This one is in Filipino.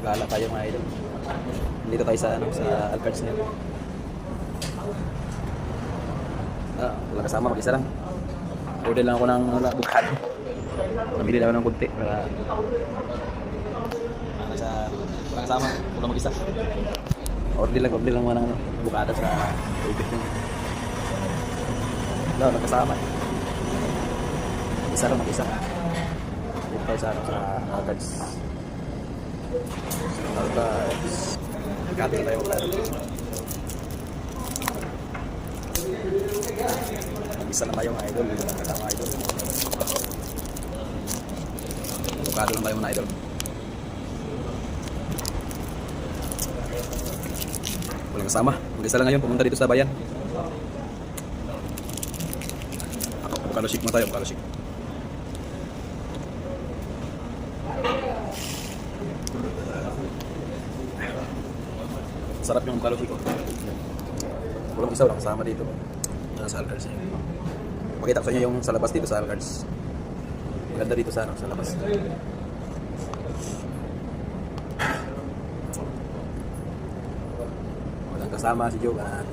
Gala tayo mga idol. Dito tayo sa ano, sa Alcards na yun. Wala kasama, mag-isa lang. Order lang ako ng bukado. Nabili lang ako ng kunti para sa wala kasama, wala mag-isa. Order lang muna ng ano, bukado sa ibig nyo. Wala kasama. Mag-isa lang, mag-isa. Dito tayo sa ano, sa Alcards. Alcards. Kato na tayo bukado. Mag-isa lang tayo mga idol, dito lang kasama idol. Bukado lang tayo mga idol. Walang kasama, mag-isa lang ngayon, pumunta dito sa bayan. Bukado shake mo tayo, bukado shake. Sarap yung bukado shake ko. Walang isa, walang kasama dito. Sa Alcards. Pakita ko sa inyo yung sa labas dito sa Alcards. Maganda dito sa, ano, sa labas. Walang kasama si Jovan.